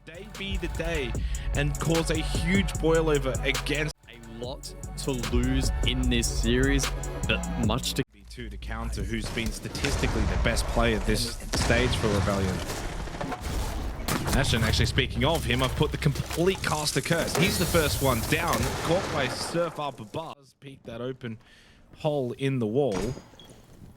Day be the day and cause a huge boilover against a lot to lose in this series, but much to B2 to counter who's been statistically the best player this stage for Rebellion. Ashen, actually, speaking of him, I've put the complete caster curse. He's the first one down, caught by Surf up above. Peek that open hole in the wall.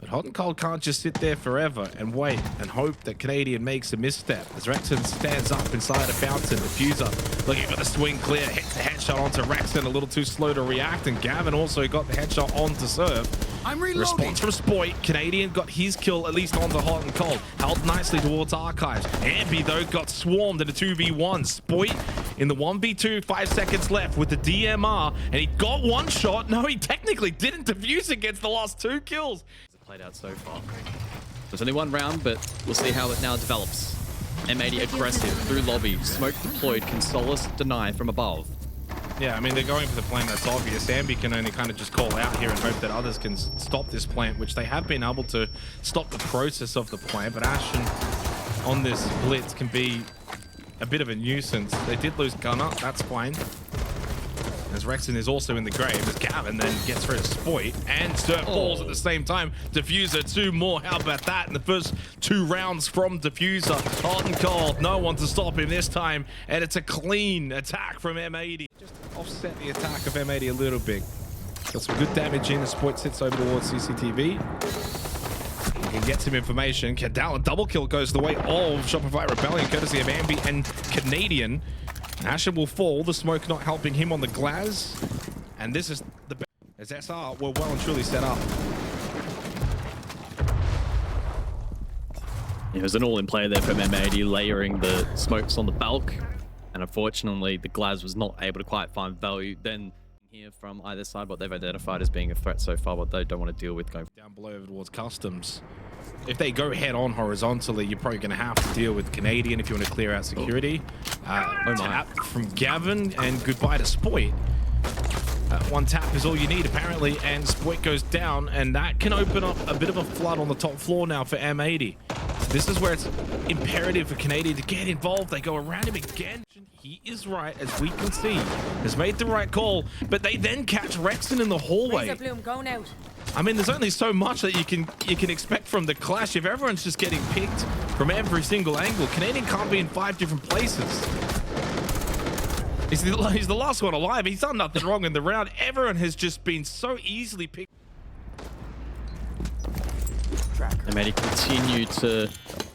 But Hot and Cold can't just sit there forever and wait and hope that Canadian makes a misstep. As Rexon stands up inside a fountain, Diffuser looking for the swing clear, hits the headshot onto Rexon, a little too slow to react, and Gavin also got the headshot onto Surf. Response from Spoit. Canadian got his kill at least onto Hot and Cold. Held nicely towards Archives. Ambi though got swarmed in a 2v1. Spoit in the 1v2, 5 seconds left with the DMR, and he got one shot. No, he technically didn't. Diffuse against the last 2 kills. played out so far. There's only one round, but we'll see how it now develops. M80 aggressive through lobby. Smoke deployed. Can Solace deny from above? Yeah, I mean, they're going for the plant that's obvious. Ambi can only kind of just call out here and hope that others can stop this plant, which they have been able to stop the process of the plant. But Ashen on this blitz can be a bit of a nuisance. They did lose Gunner, that's fine. As Rexon is also in the grave, as Gavin then gets rid of Spoit and Surf falls at the same time. Diffuser, 2 more. How about that? In the first 2 rounds from Diffuser. Hot and Cold, no one to stop him this time. And it's a clean attack from M80. Just offset the attack of M80 a little bit. Got some good damage in as Spoit sits over towards CCTV. He can get some information. Kadala double kill goes the way of Shopify Rebellion, courtesy of Ambi and Canadian. Ashen will fall, the smoke not helping him on the glass. And this is the best, as SR were well and truly set up. It was an all-in play there from M80, layering the smokes on the bulk. And unfortunately, the Glaz was not able to quite find value. Then here from either side, what they've identified as being a threat so far, what they don't want to deal with going down below over towards Customs. If they go head on horizontally, you're probably going to have to deal with Canadian if you want to clear out security. Tap from Gavin and goodbye to Spoit. One tap is all you need apparently, and Spoit goes down, and that can open up a bit of a flood on the top floor now for M80. So this is where it's imperative for Canadian to get involved. They go around him again. He is right, as we can see, has made the right call, but they then catch Rexon in the hallway. Going out. I mean, there's only so much that you can expect from the clash if everyone's just getting picked from every single angle. Canadian can't be in 5 different places. He's the last one alive. He's done nothing wrong in the round. Everyone has just been so easily picked. M80 continue to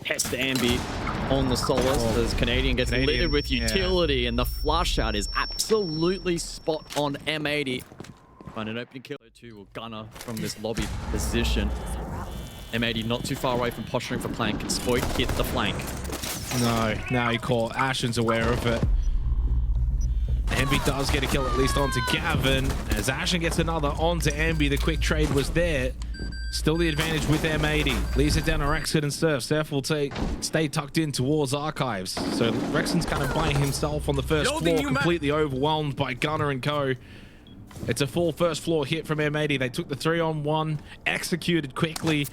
test Ambi on the Solace as Canadian gets littered with utility, and the flush out is absolutely spot on M80. Find an opening kill to Gunner from this lobby position. M80 not too far away from posturing for plank. Can Spoit hit the flank? No, now he caught. Ashen's aware of it. Ambi does get a kill at least onto Gavin. As Ashen gets another onto Ambi, the quick trade was there. Still the advantage with M80. Leaves it down to Rexon and Surf. Surf will stay tucked in towards Archives. So Rexon's kind of buying himself on the first floor, completely overwhelmed by Gunner and co. It's a full first floor hit from M80. They took the 3-on-1, executed quickly,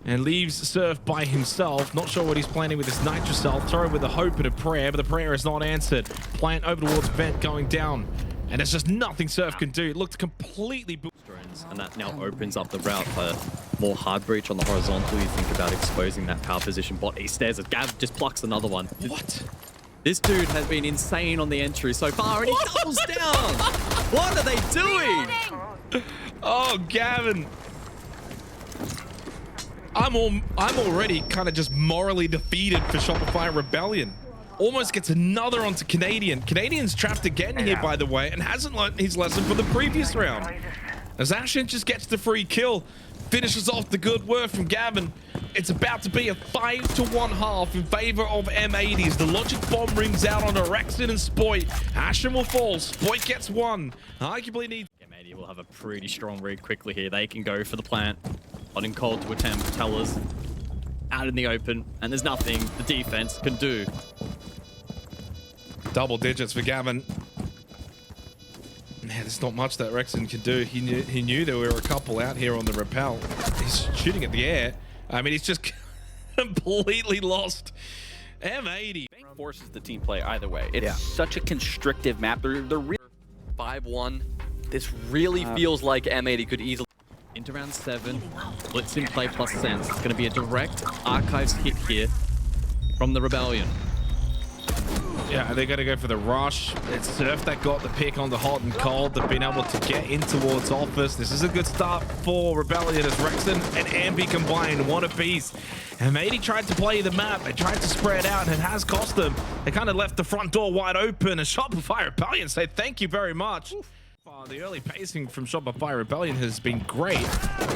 and leaves Surf by himself. Not sure what he's planning with this Nitrocell. Throw with a hope and a prayer, but the prayer is not answered. Plant over towards Vent going down. And there's just nothing Surf can do. It looked completely... And that now opens up the route for more hard breach on the horizontal. You think about exposing that power position bot. He stares at Gav, just plucks another one. What? This dude has been insane on the entry so far, and he doubles down. What are they doing? Oh, Gavin. I'm already kind of just morally defeated for Shopify Rebellion. Almost gets another onto Canadian. Canadian's trapped again here, by the way, and hasn't learned his lesson from the previous round. As Ashen just gets the free kill, finishes off the good work from Gavin. It's about to be a 5-to-1 half in favor of M80s. The logic bomb rings out onto Rexon and Spoit. Ashen will fall. Spoit gets one. Arguably needs... M80 will have a pretty strong read quickly here. They can go for the plant. Hot and Cold to attempt. Tellers out in the open, and there's nothing the defense can do. Double digits for Gavin. Man, there's not much that Rexon can do. He knew there were a couple out here on the rappel. He's shooting at the air. I mean, he's just completely lost. M80. Forces the team play either way. It's such a constrictive map. They're really 5-1. This really feels like M80 could easily. Into round 7, Blitz in play plus Sense. It's going to be a direct Archives hit here from the Rebellion. Yeah, they're going to go for the rush. It's Surf that got the pick on the hot and cold. They've been able to get in towards Office. This is a good start for Rebellion as Rexon and Ambi combined, one apiece. M80 tried to play the map. They tried to spread out, and it has cost them. They kind of left the front door wide open, and Shopify Rebellion say thank you very much. The early pacing from Shopify Rebellion has been great,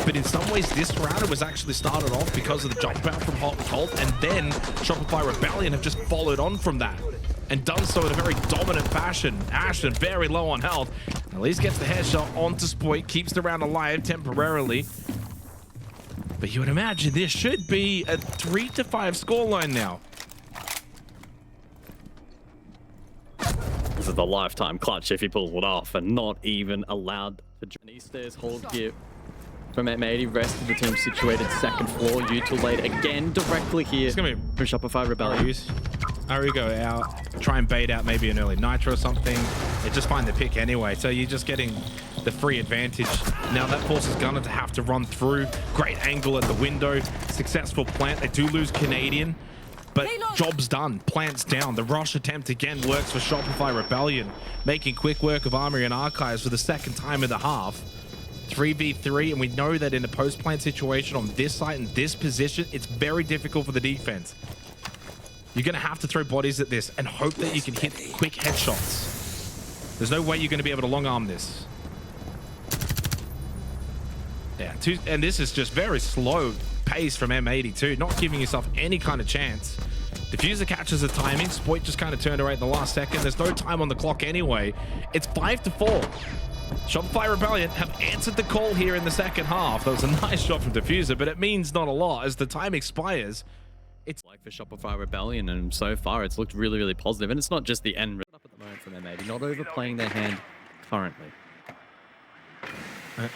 but in some ways this round it was actually started off because of the jump out from hot and cold, and then Shopify Rebellion have just followed on from that and done so in a very dominant fashion. Ashen very low on health. At least gets the headshot onto Spoit, keeps the round alive temporarily. But you would imagine this should be a 3-5 scoreline now. This is the lifetime clutch if he pulls it off, and not even allowed to join. Eastairs hold here from M80. Rest of the team situated second floor. Utilate again directly here It's gonna be for Shopify Rebellion. Arigo out, try and bait out maybe an early nitro or something. They just find the pick anyway, so you're just getting the free advantage. Now that forces Gunner to have to run through. Great angle at the window. Successful plant. They do lose Canadian, but job's done. Plant's down. The rush attempt again works for Shopify Rebellion, making quick work of Armory and Archives for the second time in the half. 3v3, and we know that in a post-plant situation on this site, in this position, it's very difficult for the defense. You're going to have to throw bodies at this and hope that you can hit quick headshots. There's no way you're going to be able to long arm this. Yeah, and this is just very slow pace from M80 too, not giving yourself any kind of chance. Diffuser catches the timing. Spoit just kind of turned away at the last second. There's no time on the clock anyway. It's 5-4. Shopify Rebellion have answered the call here in the second half. That was a nice shot from Diffuser, but it means not a lot as the time expires. It's like for Shopify Rebellion, and so far it's looked really, really positive. And it's not just the end up at the moment from M80, not overplaying their hand currently.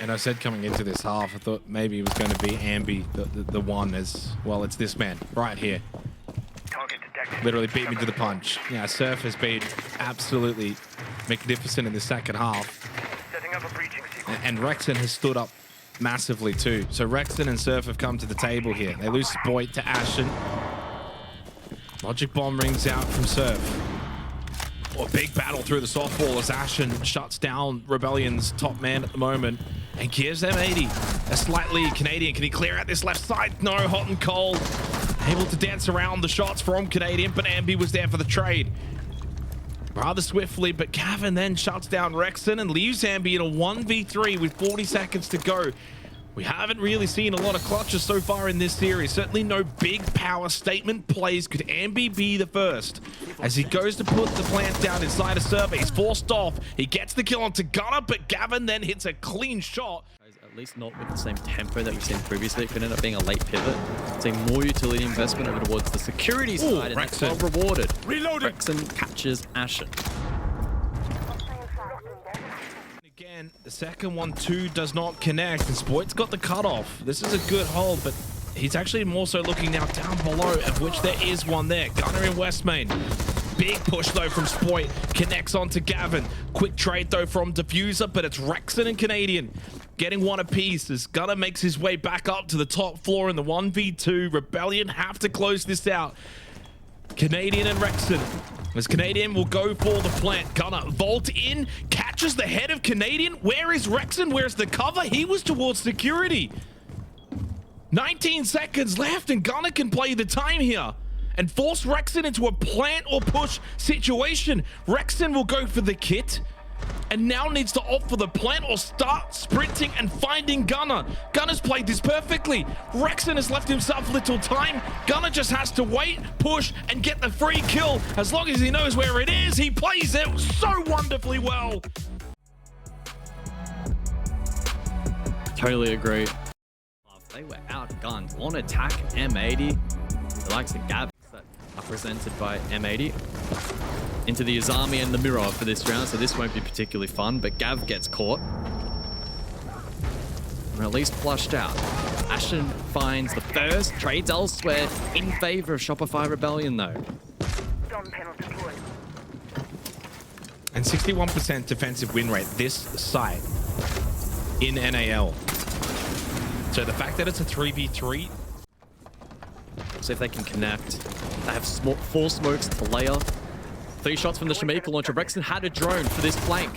And I said coming into this half, I thought maybe it was going to be Ambi, the one as well. It's this man right here. Literally beat me to the punch. Yeah, Surf has been absolutely magnificent in the second half. And Rexon has stood up massively too. So Rexon and Surf have come to the table here. They lose Spoit to Ashen. Logic Bomb rings out from Surf. Oh, big battle through the softball as Ashen shuts down Rebellion's top man at the moment and gives M80 a slight lead. Canadian, can he clear out this left side? No, hot and cold. Able to dance around the shots from Canadian, but Ambi was there for the trade. Rather swiftly, but Gavin then shuts down Rexon and leaves Ambi in a 1v3 with 40 seconds to go. We haven't really seen a lot of clutches so far in this series. Certainly no big power statement plays. Could Ambi be the first? As he goes to put the plant down inside a survey, he's forced off. He gets the kill onto Gunner, but Gavin then hits a clean shot. At least not with the same tempo that we've seen previously. It could end up being a late pivot. Seeing more utility investment over towards the security side, and that's well rewarded. Reloaded. Rexon catches Ashen. Again, the second one too does not connect, and Spoit's got the cutoff. This is a good hold, but he's actually more so looking now down below, of which there is one there. Gunner in West Main. Big push though from Spoit, connects onto Gavin. Quick trade though from Diffuser, but it's Rexon and Canadian getting one apiece as Gunner makes his way back up to the top floor in the 1v2. Rebellion have to close this out. Canadian and Rexon, as Canadian will go for the plant. Gunner vault in, catches the head of Canadian. Where is Rexon? Where's the cover? He was towards security. 19 seconds left and Gunner can play the time here and force Rexon into a plant or push situation. Rexon will go for the kit and now needs to opt for the plant or start sprinting and finding Gunner. Gunner's played this perfectly. Rexon has left himself little time. Gunner just has to wait, push, and get the free kill. As long as he knows where it is, he plays it so wonderfully well. Totally agree. They were outgunned on attack. M80, the likes of Gav that are presented by M80 into the Azami and the Mirror for this round, so this won't be particularly fun, but Gav gets caught. Or at least flushed out. Ashen finds the first, trades elsewhere in favor of Shopify Rebellion though. And 61% defensive win rate this site in NAL. So the fact that it's a 3v3. See if they can connect. They have 4 smokes to layer. 3 shots from the Shamika launcher. Rexon had a drone for this flank.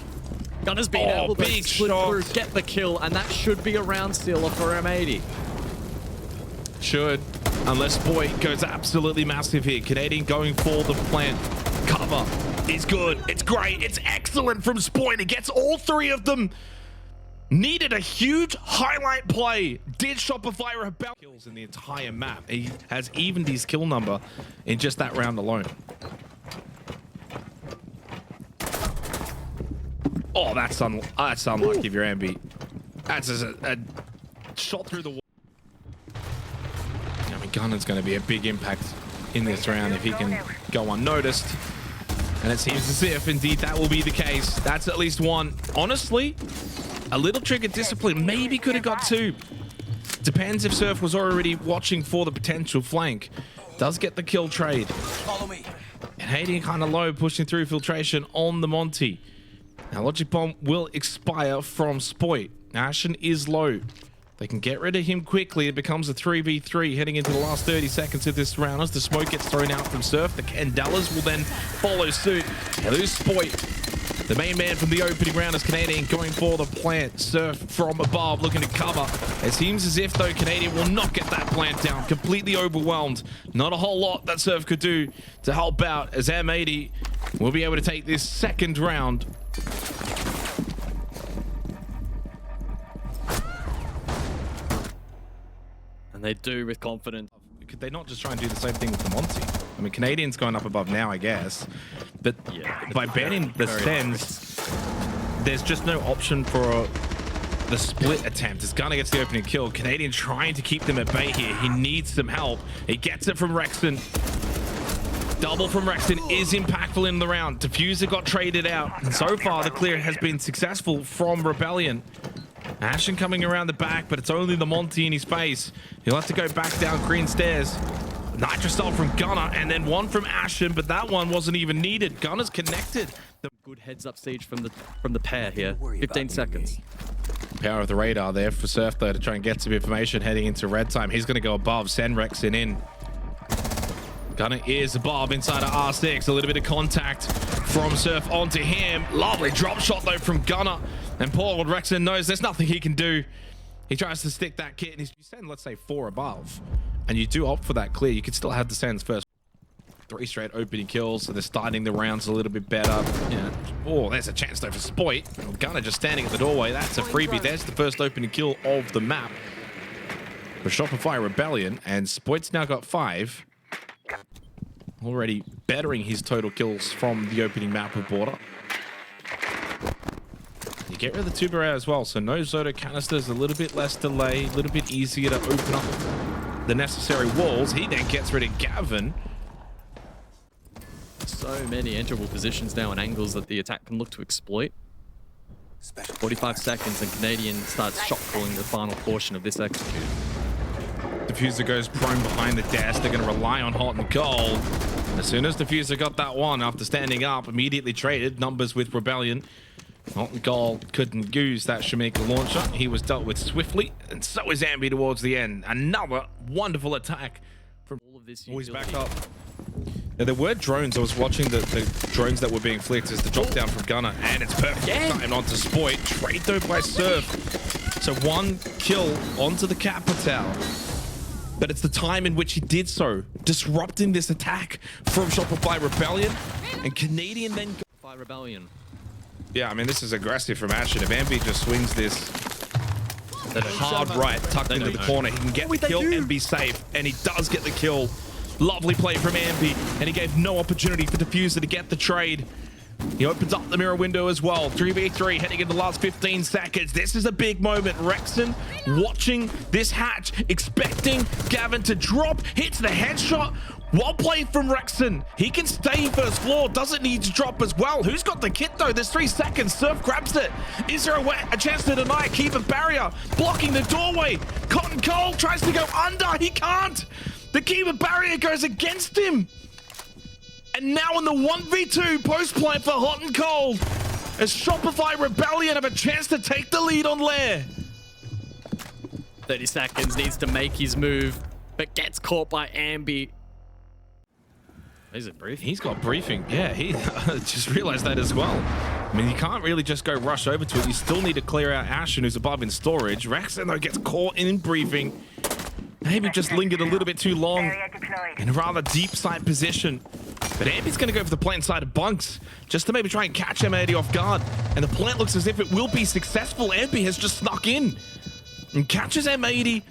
Gunner's been able to split through, get the kill, and that should be a round sealer for M80. Should, unless Boy goes absolutely massive here. Canadian going for the plant. Cover is good. It's great. It's excellent from Spoit. It gets all 3 of them. Needed a huge highlight play. Did Shopify Rebellion kills in the entire map. He has evened his kill number in just that round alone. Oh, that's unlucky if you're Ambi. That's a shot through the wall. I mean, Gunnar's going to be a big impact in this round if he can go unnoticed. And it seems as if, indeed, that will be the case. That's at least 1. Honestly, a little trigger discipline. Maybe could have got 2. Depends if Surf was already watching for the potential flank. Does get the kill trade. Follow me. And Hayden kind of low, pushing through filtration on the Monty. Now, Logic Bomb will expire from Spoit. Ashen is low. They can get rid of him quickly. It becomes a 3v3 heading into the last 30 seconds of this round. As the smoke gets thrown out from Surf, the Candelas will then follow suit. Now, there's Spoit. The main man from the opening round is Canadian going for the plant. Surf from above looking to cover. It seems as if, though, Canadian will not get that plant down. Completely overwhelmed. Not a whole lot that Surf could do to help out, as M80 will be able to take this second round. And they do with confidence. Could they not just try and do the same thing with the Monty? I mean, Canadian's going up above now, I guess. But yeah, by banning the Sens, there's just no option for the split attempt. As Gunner gets the opening kill, Canadian trying to keep them at bay here. He needs some help. He gets it from Rexon. Double from Rexon is impactful in the round. Diffuser got traded out. And so far, the clear has been successful from Rebellion. Ashen coming around the back, but it's only the Monty in his face. He'll have to go back down green stairs. Nitro style from Gunner, and then 1 from Ashen, but that one wasn't even needed. Gunner's connected. Good heads up siege from the pair here. 15 seconds. Power of the radar there for Surf, though, to try and get some information heading into red time. He's going to go above, send Rexon in. Gunner is above inside of R6. A little bit of contact from Surf onto him. Lovely drop shot, though, from Gunner. And poor old Rexon knows there's nothing he can do. He tries to stick that kit, and you send, let's say, 4 above, and you do opt for that clear, you could still have the Sens first. 3 straight opening kills, so they're starting the rounds a little bit better. Yeah. Oh, there's a chance, though, for Spoit. Gunner just standing at the doorway. That's a freebie. There's the first opening kill of the map for Shopify Rebellion, and Spoit's now got 5. Already bettering his total kills from the opening map of Border. You get rid of the tuber as well, so no Zoto canisters, a little bit less delay, a little bit easier to open up the necessary walls. He then gets rid of Gavin. So many enterable positions now and angles that the attack can look to exploit. 45 seconds and Canadian starts shot calling the final portion of this execute. Diffuser goes prone behind the desk. They're going to rely on hot and cold. As soon as Diffuser got that one after standing up, immediately traded numbers with Rebellion. Hot and cold couldn't use that Shamika launcher. He was dealt with swiftly, and so is Ambi towards the end. Another wonderful attack from all of this. Always back up. Now, there were drones. I was watching the drones that were being flicked as the drop down from Gunner, and it's perfect time onto Spoit. Trade though by Surf. So 1 kill onto the Capital. But it's the time in which he did so, disrupting this attack from Shopify Rebellion, and Canadian then Shopify Rebellion. Yeah, I mean, this is aggressive from Ashen. If Ambi just swings this hard right, tucked into the corner, he can get the kill and be safe. And he does get the kill. Lovely play from Ambi, and he gave no opportunity for Diffuser to get the trade. He opens up the mirror window as well. 3v3 heading in the last 15 seconds. This is a big moment. Rexon watching this hatch, expecting Gavin to drop, hits the headshot. Well played from Rexon. He can stay first floor, doesn't need to drop as well. Who's got the kit though? There's 3 seconds. Surf grabs it. Is there a chance to deny? Keep a barrier, blocking the doorway. Cotton Cole tries to go under. He can't. The keeper barrier goes against him. And now in the 1v2 post-plant for Hot and Cold, as Shopify Rebellion have a chance to take the lead on Lair. 30 seconds, needs to make his move, but gets caught by Ambi. Is it briefing? He's got briefing. Yeah, he just realized that as well. I mean, you can't really just go rush over to it. You still need to clear out Ashen, who's above in storage. Rexen, though, gets caught in briefing. Maybe just lingered a little bit too long in a rather deep side position. But Ambi's going to go for the plant side of bunks just to maybe try and catch M80 off guard. And the plant looks as if it will be successful. Ambi has just snuck in and catches M80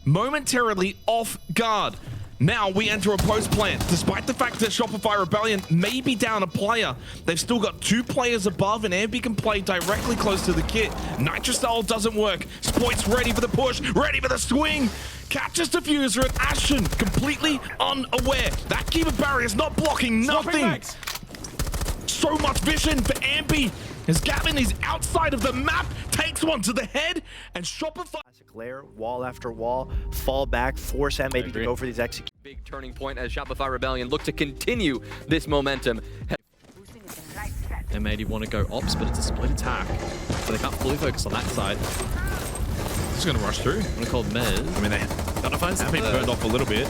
momentarily off guard. Now we enter a post plant. Despite the fact that Shopify Rebellion may be down a player, they've still got 2 players above, and Ambi can play directly close to the kit. Nitrocell doesn't work. Spoit's ready for the push, ready for the swing. Catches Diffuser, and Ashen completely unaware. That keeper barrier is not blocking nothing. So much vision for Ambi as Gavin is outside of the map, takes one to the head, and Shopify. Lair, wall after wall, fall back, force M80 to go for these executions. Big turning point as Shopify Rebellion look to continue this momentum. M80 want to go ops, but it's a split attack, so they can't fully focus on that side. Just going to rush through. I'm going to call Mez. I mean, they Gotta find have been burned off a little bit.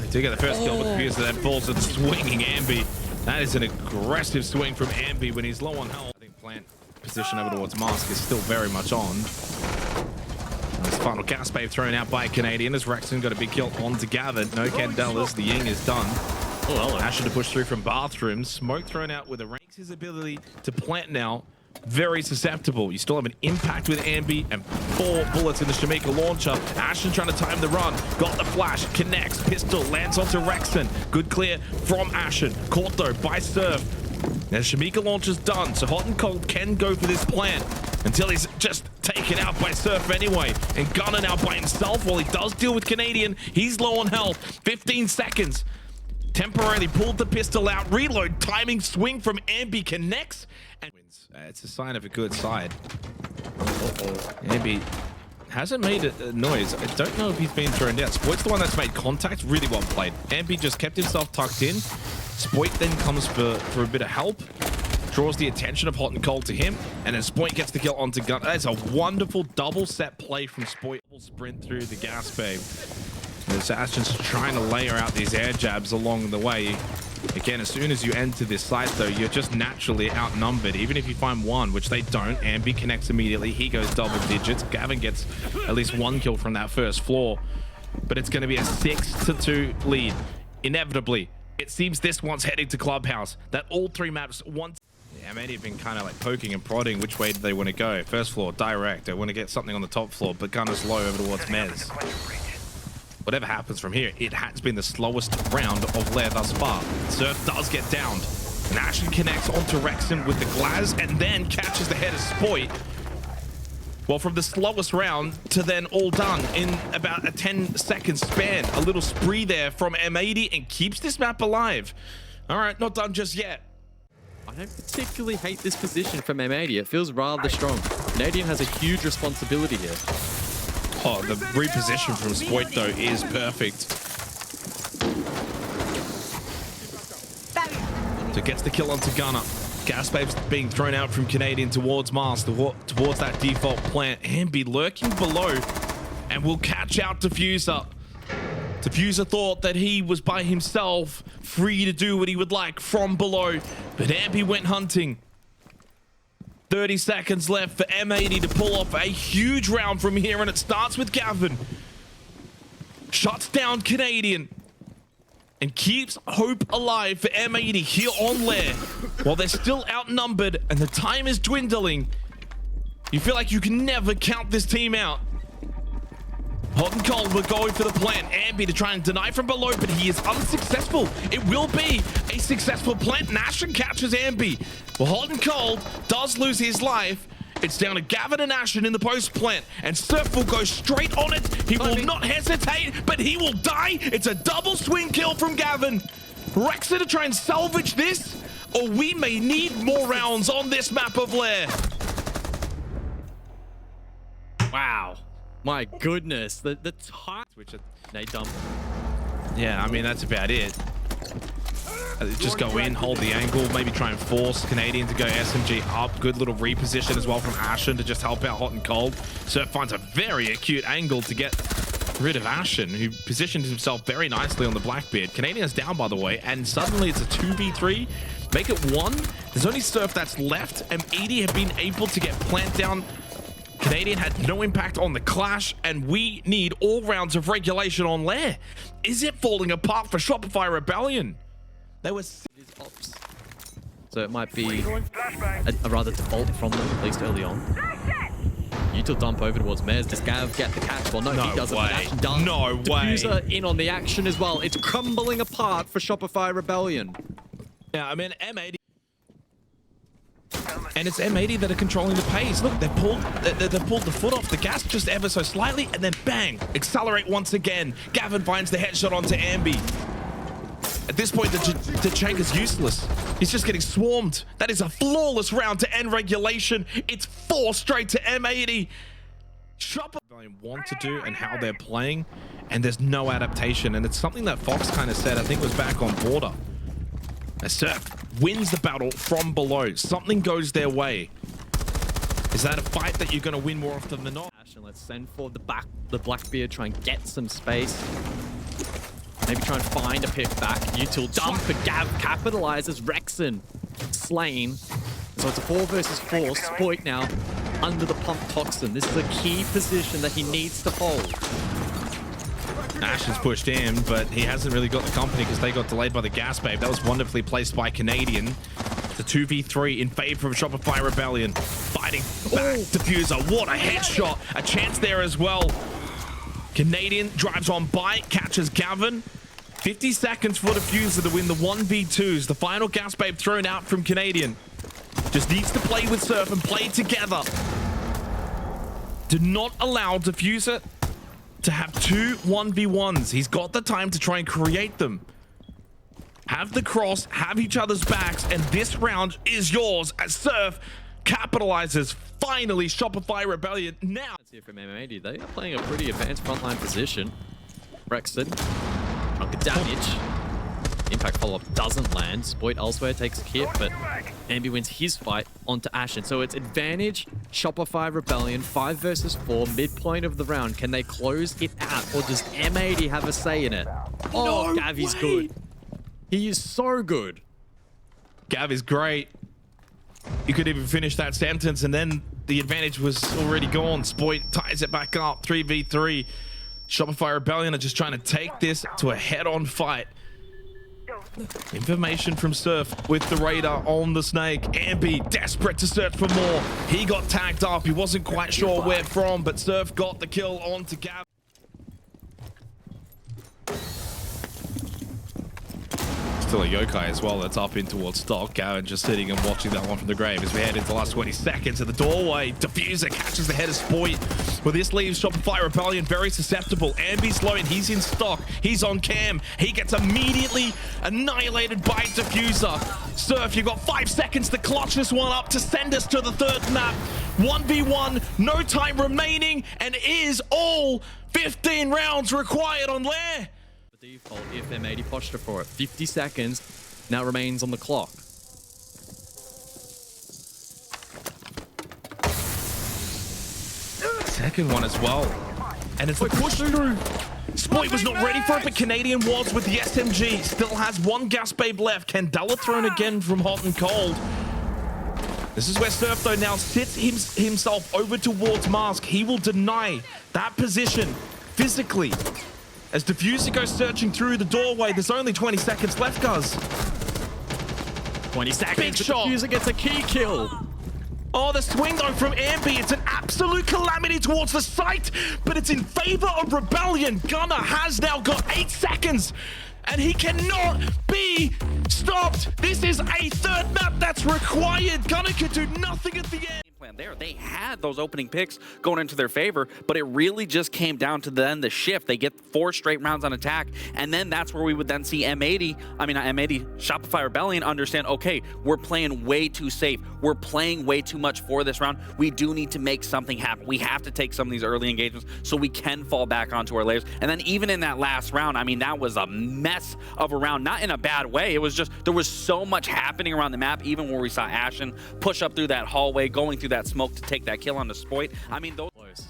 They do get the first kill, but Pierce then falls to the swinging Ambi. That is an aggressive swing from Ambi when he's low on health. I think plant position over towards Mask is still very much on. This final gas wave thrown out by Canadian as Rexen got a big kill onto Gavin. No Candelas, the Ying is done. Ashen to push through from bathrooms. Smoke thrown out with a rank. His ability to plant now, very susceptible. You still have an impact with Ambi and 4 bullets in the Shamika launcher. Ashen trying to time the run. Got the flash, connects, pistol, lands onto Rexen. Good clear from Ashen. Caught though by Surf. Now Shamika launcher's done, so Hot and Cold can go for this plant until he's just taken out by Surf anyway. And Gunner now by himself while he does deal with Canadian. He's low on health. 15 seconds. Temporarily pulled the pistol out. Reload, timing, swing from Ambi connects. And wins. It's a sign of a good side. Ambi hasn't made a noise. I don't know if he's been thrown down. Spoit's the one that's made contact. Really well played. Ambi just kept himself tucked in. Spoit then comes for a bit of help. Draws the attention of Hot and Cold to him. And then Spoit gets the kill onto Gun. That's a wonderful double set play from Spoit. Sprint through the gas bay. As Ashen's trying to layer out these air jabs along the way. Again, as soon as you enter this site, though, you're just naturally outnumbered. Even if you find one, which they don't, Ambi connects immediately. He goes double digits. Gavin gets at least 1 kill from that first floor. But it's going to be a 6-2 lead. Inevitably, it seems this one's heading to Clubhouse. That all 3 maps want. Yeah, M80 have been kind of like poking and prodding. Which way do they want to go? First floor, direct. They want to get something on the top floor, but Gunner's low over towards Mez. Whatever happens from here, it has been the slowest round of Lair thus far. Surf does get downed. And Ashen connects onto Rexen with the Glaz and then catches the head of Spoit. Well, from the slowest round to then all done in about a 10-second span. A little spree there from M80 and keeps this map alive. All right, not done just yet. I don't particularly hate this position from M80. It feels rather strong. Canadian has a huge responsibility here. Oh, the reposition from Spoit, though, is perfect. So gets the kill onto Gunner. Gas babes being thrown out from Canadian towards Mars, towards that default plant. Ambi lurking below and will catch out Diffuser. Diffuser thought that he was by himself, free to do what he would like from below, but Ambi went hunting. 30 seconds left for M80 to pull off a huge round from here, and it starts with Gavin. Shuts down Canadian and keeps hope alive for M80 here on Lair. While they're still outnumbered and the time is dwindling, you feel like you can never count this team out. Hot and Cold were going for the plant. Ambi to try and deny from below, but he is unsuccessful. It will be a successful plant. Ashen catches Ambi. Well, Hot and Cold does lose his life. It's down to Gavin and Ashen in the post plant, and Surf will go straight on it. He will not hesitate, but he will die. It's a double swing kill from Gavin. Rexer to try and salvage this, or we may need more rounds on this map of Lair. Wow. My goodness, the time which they dump. Yeah, I mean, that's about it. Just go in, hold the angle, maybe try and force Canadian to go SMG up. Good little reposition as well from Ashen to just help out hot and cold. Surf finds a very acute angle to get rid of Ashen, who positioned himself very nicely on the Blackbeard. Canadian is down, by the way, and suddenly it's a 2v3. Make it 1. There's only Surf that's left. M80 have been able to get plant down. Canadian had no impact on the clash, and we need all rounds of regulation on Lair. Is it falling apart for Shopify Rebellion? They were ops. So it might be a rather default from them, at least early on. Util dump over towards Mez. Does Gav get the catch? Well, no, he doesn't. Does. No way. Diffuser in on the action as well. It's crumbling apart for Shopify Rebellion. Yeah, I mean, M80. And it's M80 that are controlling the pace. Look, they've pulled the foot off the gas just ever so slightly, and then bang, accelerate once again. Gavin finds the headshot onto Ambi. At this point, the Chank is useless. He's just getting swarmed. That is a flawless round to end regulation. It's 4 straight to M80. Shopify want to do and how they're playing, and there's no adaptation. And it's something that Fox kind of said, I think was back on Border. As Surf wins the battle from below. Something goes their way. Is that a fight that you're going to win more often than not? Let's send for the Blackbeard, try and get some space. Maybe try and find a pick back. Util dump, but Gav capitalizes. Rexon slain. So it's a 4 versus 4. Spoit now under the pump toxin. This is a key position that he needs to hold. Ashen's pushed in, but he hasn't really got the company because they got delayed by the gas babe. That was wonderfully placed by Canadian. The 2v3 in favor of Shopify Rebellion. Fighting back. Diffuser, what a headshot. A chance there as well. Canadian drives on by, catches Gavin. 50 seconds for Diffuser to win the 1v2s. The final gas babe thrown out from Canadian. Just needs to play with Surf and play together. Do not allow Diffuser to have 2 1v1s. He's got the time to try and create them. Have the cross, have each other's backs, and this round is yours as Surf capitalizes. Finally, Shopify Rebellion now. Let's hear from M80. They are playing a pretty advanced frontline position. Rexon, not the damage. Impact follow-up doesn't land. Spoit elsewhere takes a hit, but Ambi wins his fight onto Ashen. So it's advantage, Shopify Rebellion, 5 versus 4, midpoint of the round. Can they close it out, or does M80 have a say in it? Oh, no Gav is good. He is so good. Gav is great. You could even finish that sentence, and then the advantage was already gone. Spoit ties it back up, 3v3. Shopify Rebellion are just trying to take this to a head-on fight. Information from Surf with the radar on the snake. Ambi desperate to search for more. He got tagged up. He wasn't quite sure where from, but Surf got the kill onto Gav. Still a Yokai as well that's up in towards stock. Gavin just sitting and watching that one from the grave as we head into the last 20 seconds of the doorway. Diffuser catches the head of Spoit. Well, this leaves Shopify Rebellion very susceptible. Ambi's low and he's in stock. He's on cam. He gets immediately annihilated by Diffuser. Surf, you've got 5 seconds to clutch this one up to send us to the 3rd map. 1v1, no time remaining, and is all 15 rounds required on Lair. Default if M80 posture for it. 50 seconds now remains on the clock. Second one as well. And it's a push through. Spoit was not ready for it, but Canadian was with the SMG. Still has 1 gas babe left. Candela thrown again from hot and cold. This is where Surf though now sits himself over towards Mask. He will deny that position physically. As Diffuser goes searching through the doorway, there's only 20 seconds left, guys. 20 seconds. Big shot. Diffuser gets a key kill. Oh, the swing though from Ambi. It's an absolute calamity towards the site, but it's in favor of Rebellion. Gunner has now got 8 seconds, and he cannot be stopped. This is a 3rd map that's required. Gunner could do nothing at the end. there. They had those opening picks going into their favor, but it really just came down to then the shift. They get 4 straight rounds on attack, and then that's where we would then see M80, Shopify Rebellion understand, okay, we're playing way too safe. We're playing way too much for this round. We do need to make something happen. We have to take some of these early engagements so we can fall back onto our layers. And then even in that last round, I mean, that was a mess of a round, not in a bad way. It was just, there was so much happening around the map, even where we saw Ashen push up through that hallway, going through that smoke to take that kill on the Spoit. I mean, those Close.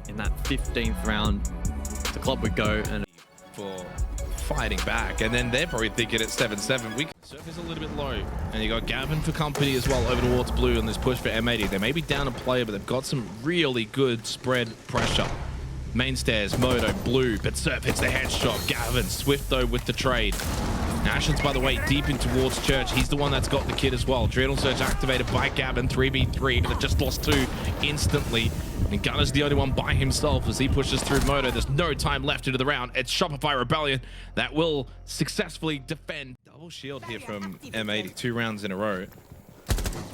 In that 15th round, the club would go and for fighting back, and then they're probably thinking at 7-7. Surf is a little bit low, and you got Gavin for company as well over towards blue on this push for M80. They may be down a player, but they've got some really good spread pressure. Main stairs, Moto, blue, but Surf hits the headshot. Gavin, swift though with the trade. Ashen's, by the way, deep in towards Church. He's the one that's got the kid as well. Adrenal Surge activated by Gavin, 3v3, but it just lost 2 instantly. And Gunner's the only one by himself as he pushes through Moto. There's no time left into the round. It's Shopify Rebellion that will successfully defend. Double shield here from M80, 2 rounds in a row.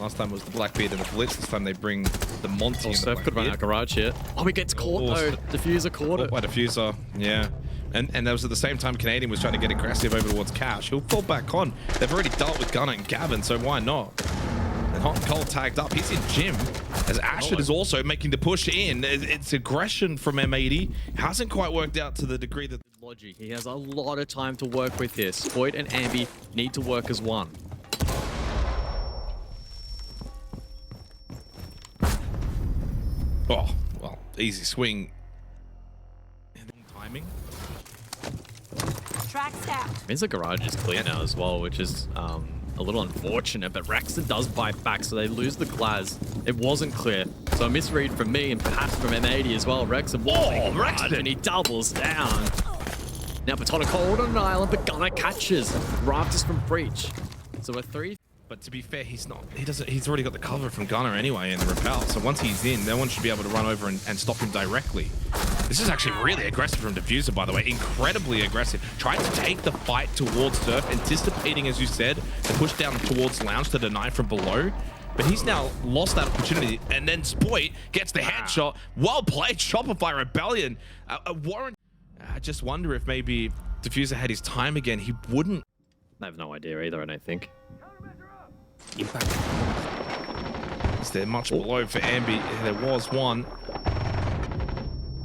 Last time was the Blackbeard and the Blitz. This time they bring the Monty. Surf could run out garage here. Oh, he gets caught though. Diffuser caught it. By Diffuser, yeah. And that was at the same time Canadian was trying to get aggressive over towards Cash. He'll fall back on. They've already dealt with Gunner and Gavin, so why not? And Hot and Cold tagged up. He's in gym as Ashen is also making the push in. It's aggression from M80. Hasn't quite worked out to the degree that... Logi, he has a lot of time to work with here. Spoit and Ambi need to work as one. Oh, well, easy swing. And then timing. Tracks out. Means the garage is clear now as well, which is a little unfortunate, but Rexon does bite back, so they lose the class. It wasn't clear. So a misread from me and perhaps from M80 as well. Rexon Rexon! And he doubles down. Now Batona Cold on an island, but Gunner catches. Rafters from Breach. So a 3. But to be fair, he's already got the cover from Gunner anyway in the repel. So once he's in, no one should be able to run over and stop him directly. This is actually really aggressive from Diffuser, by the way. Incredibly aggressive. Trying to take the fight towards Surf, anticipating, as you said, the push down towards Lounge to deny from below. But he's now lost that opportunity. And then Spoit gets the headshot. Well played, Shopify Rebellion. Warren, I just wonder if maybe Diffuser had his time again. He wouldn't. I have no idea either, I don't think. Impact. Is there much below for Ambi? There was one.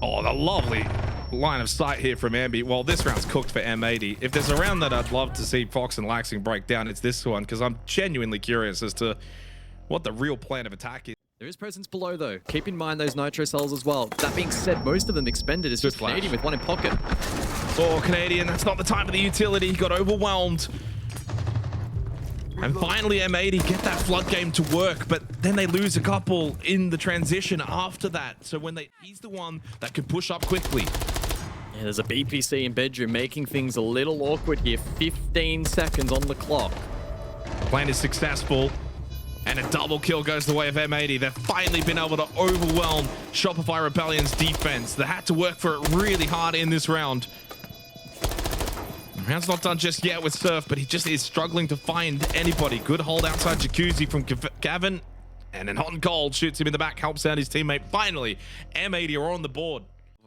Oh, the lovely line of sight here from Ambi. Well, this round's cooked for M80. If there's a round that I'd love to see Fox and Laxing break down, it's this one, because I'm genuinely curious as to what the real plan of attack is. There is presence below though. Keep in mind those nitro cells as well. That being said, most of them expended. It's just Canadian with one in pocket. Oh, Canadian, that's not the time of the utility. He got overwhelmed. And finally, M80 get that flood game to work, but then they lose a couple in the transition after that. So when he's the one that can push up quickly. Yeah, there's a BPC in bedroom making things a little awkward here. 15 seconds on the clock. Plan is successful, and a double kill goes the way of M80. They've finally been able to overwhelm Shopify Rebellion's defense. They had to work for it really hard in this round. Round's not done just yet with Surf, but he just is struggling to find anybody. Good hold outside Jacuzzi from Gavin. And then Hot and Cold shoots him in the back, helps out his teammate. Finally, M80 are on the board.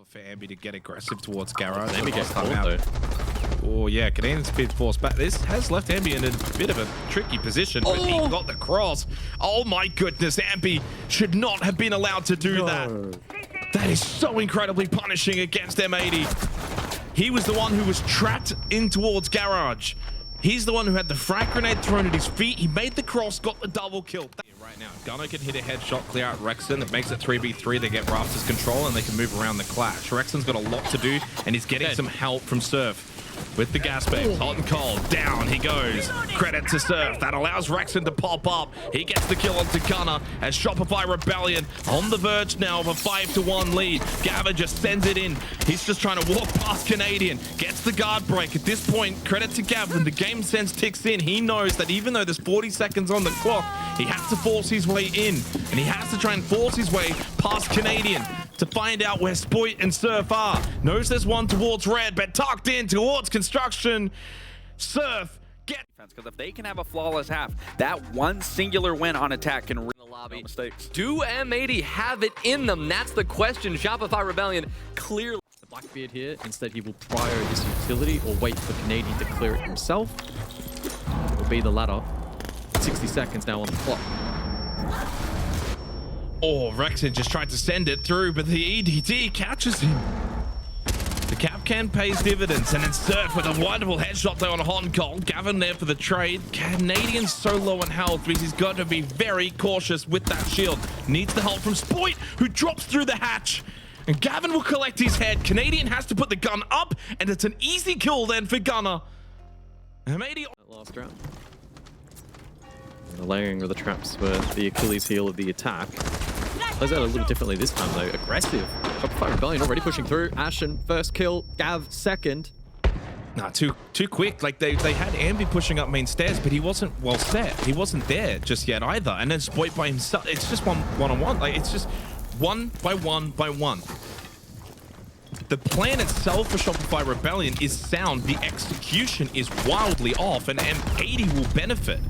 For Ambi to get aggressive towards Garrow. Ambi gets caught though. Oh yeah, Canadian's been forced back. This has left Ambi in a bit of a tricky position, but he got the cross. Oh my goodness, Ambi should not have been allowed to do that. That is so incredibly punishing against M80. He was the one who was trapped in towards Garage. He's the one who had the frag grenade thrown at his feet. He made the cross, got the double kill. Right now, Gunner can hit a headshot, clear out Rexon. That makes it 3v3. They get Rafters control and they can move around the clash. Rexon's got a lot to do and he's getting some help from Surf. With the gas babes, Hot and Cold, down he goes. Credit to Surf, that allows Rexon to pop up. He gets the kill onto Gunner as Shopify Rebellion on the verge now of a 5-1 lead. Gavin just sends it in. He's just trying to walk past Canadian, gets the guard break. At this point, credit to Gavin, the game sense ticks in. He knows that even though there's 40 seconds on the clock, he has to force his way in, and he has to try and force his way past Canadian to find out where Spoit and Surf are. Knows there's one towards red, but tucked in towards construction. Surf, get... Because if they can have a flawless half, that one singular win on attack can... lobby. No mistakes. Do M80 have it in them? That's the question. Shopify Rebellion clearly. Blackbeard here. Instead, he will prior this utility or wait for Canadian to clear it himself. It will be the latter. 60 seconds now on the clock. Oh, Rexon just tried to send it through, but the EDD catches him. The cap can pays dividends, and then Surf with a wonderful headshot there on a hot and cold. Gavin there for the trade. Canadian's so low on health because he's got to be very cautious with that shield. Needs the help from Spoit, who drops through the hatch. And Gavin will collect his head. Canadian has to put the gun up, and it's an easy kill then for Gunner. M80 Last round. And the layering of the traps were the Achilles heel of the attack. Plays out a little differently this time though. Aggressive. Shopify Rebellion already pushing through. Ashen first kill. Gav second. Nah, too quick. Like they had Ambi pushing up main stairs, but he wasn't well set. He wasn't there just yet either. And then Spoit by himself. It's just one-on-one. Like it's just one by one by one. The plan itself for Shopify Rebellion is sound. The execution is wildly off, and M80 will benefit.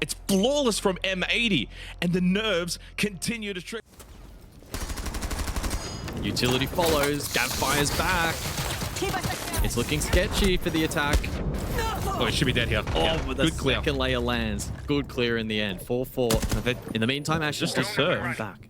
It's flawless from M80, and the nerves continue to trick. Utility follows. Gav fires back. It's looking sketchy for the attack. Oh, he should be dead here. Oh, Yeah, but the good clear. second layer lands. Good clear in the end. 4-4. In the meantime, Ashen Just a serve. back.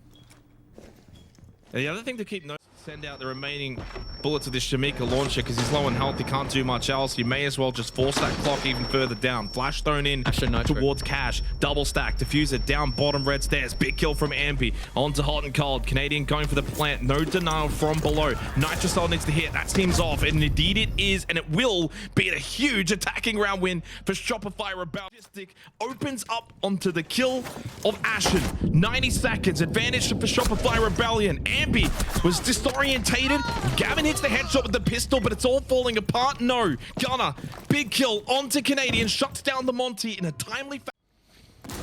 And the other thing to keep note, send out the remaining bullets of this Shamika launcher because he's low on health. He can't do much else. You may as well just force that clock even further down. Flash thrown in towards Cash. Double stack. Diffuser down bottom red stairs. Big kill from Ambi. On to hot and cold. Canadian going for the plant. No denial from below. Nitrocell needs to hit. That seems off. And indeed it is. And it will be a huge attacking round win for Shopify Rebellion. Opens up onto the kill of Ashen. 90 seconds. Advantage for Shopify Rebellion. Ambi was disorientated. Gavin hits the headshot with the pistol, but it's all falling apart. No. Gunner, big kill onto Canadian, shuts down the Monty in a timely fashion.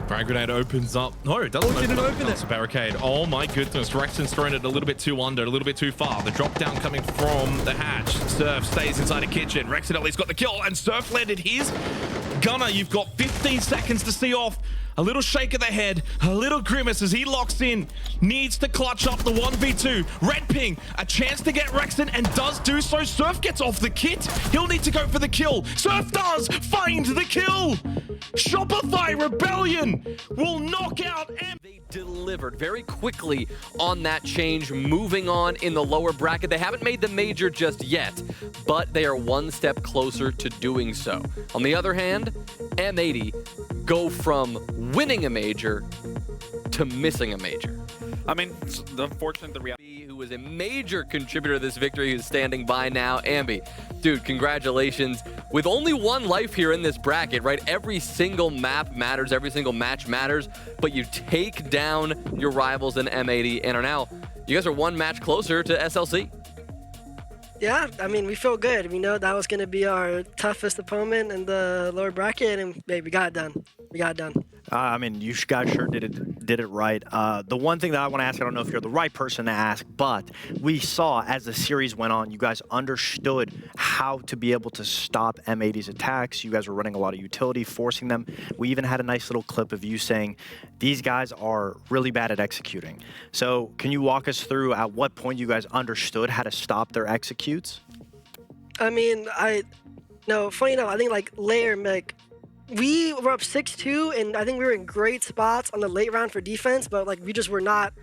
Frag grenade opens up. No, it doesn't open it. It's a barricade. Oh my goodness. Rexon's thrown it a little bit too under, a little bit too far. The drop down coming from the hatch. Surf stays inside a kitchen. Rexon at least got the kill, and Surf landed his. Gunner, you've got 15 seconds to see off. A little shake of the head, a little grimace as he locks in. Needs to clutch up the 1v2. Red ping, a chance to get Rexon, and does do so. Surf gets off the kit. He'll need to go for the kill. Surf does find the kill. Shopify Rebellion will knock out M. They delivered very quickly on that change, moving on in the lower bracket. They haven't made the major just yet, but they are one step closer to doing so. On the other hand, M80 go from winning a major to missing a major. I mean, it's unfortunate the reality. Who was a major contributor to this victory, who's standing by now. Ambi, dude, congratulations. With only one life here in this bracket, right? Every single map matters, every single match matters, but you take down your rivals in M80 and are now, you guys are one match closer to SLC. Yeah, I mean, we feel good. We know that was going to be our toughest opponent in the lower bracket, and hey, we got it done. We got it done. I mean, you guys sure did it right. The one thing that I want to ask, I don't know if you're the right person to ask, but we saw as the series went on, you guys understood how to be able to stop M80's attacks. You guys were running a lot of utility, forcing them. We even had a nice little clip of you saying, these guys are really bad at executing. So can you walk us through at what point you guys understood how to stop their executes? I mean, funny enough, I think we were up 6-2, and I think we were in great spots on the late round for defense, but like we just were not,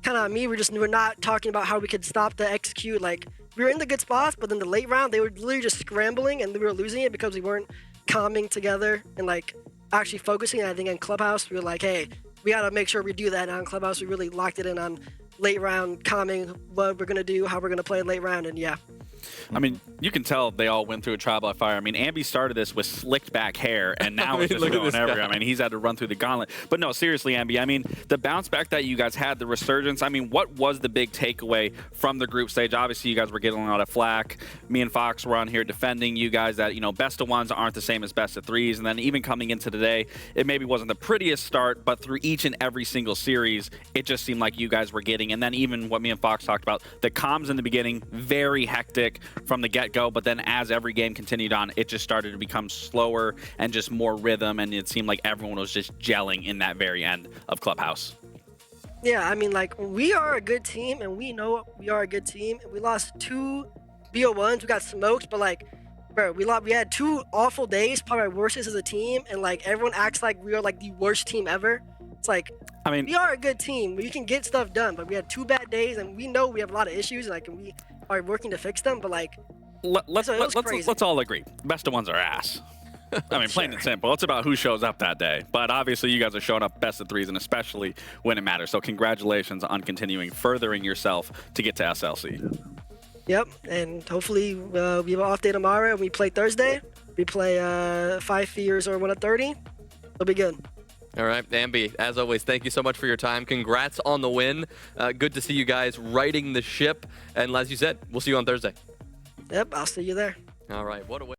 we're not talking about how we could stop the execute. Like we were in the good spots, but then the late round, they were literally just scrambling, and we were losing it because we weren't calming together and like actually focusing. And I think in Clubhouse, we were like, hey, we got to make sure we do that. And on Clubhouse, we really locked it in on late round calming, what we're going to do, how we're going to play late round, and yeah. I mean, you can tell they all went through a trial by fire. I mean, Ambi started this with slicked back hair, and now it's just going everywhere. I mean, he's had to run through the gauntlet. But no, seriously, Ambi, I mean, the bounce back that you guys had, the resurgence, I mean, what was the big takeaway from the group stage? Obviously, you guys were getting a lot of flack. Me and Fox were on here defending you guys that, you know, best of ones aren't the same as best of threes. And then even coming into today, it maybe wasn't the prettiest start, but through each and every single series, it just seemed like you guys were getting. And then even what me and Fox talked about, the comms in the beginning, very hectic. quick from the get-go, but then as every game continued on, it just started to become slower and just more rhythm, and it seemed like everyone was just gelling in that very end of Clubhouse. Yeah, I mean, like, we are a good team, and we know we are a good team. We lost 2 BO1s. We got smoked, but, like, bro, we had 2 awful days, probably our worst as a team, and, like, everyone acts like we are, like, the worst team ever. It's like, I mean, we are a good team. We can get stuff done, but we had 2 bad days, and we know we have a lot of issues, like, and we are working to fix them, but, like, let's crazy. all agree. Best of ones are ass. I mean, plain and simple. It's about who shows up that day. But obviously, you guys are showing up best of 3s, and especially when it matters. So congratulations on continuing furthering yourself to get to SLC. Yep, and hopefully we have an off day tomorrow, and we play Thursday. We play 5 fears or 1 at 30. It'll be good. All right, Ambi, as always, thank you so much for your time. Congrats on the win. Good to see you guys righting the ship. And as you said, we'll see you on Thursday. Yep, I'll see you there. All right, what a win.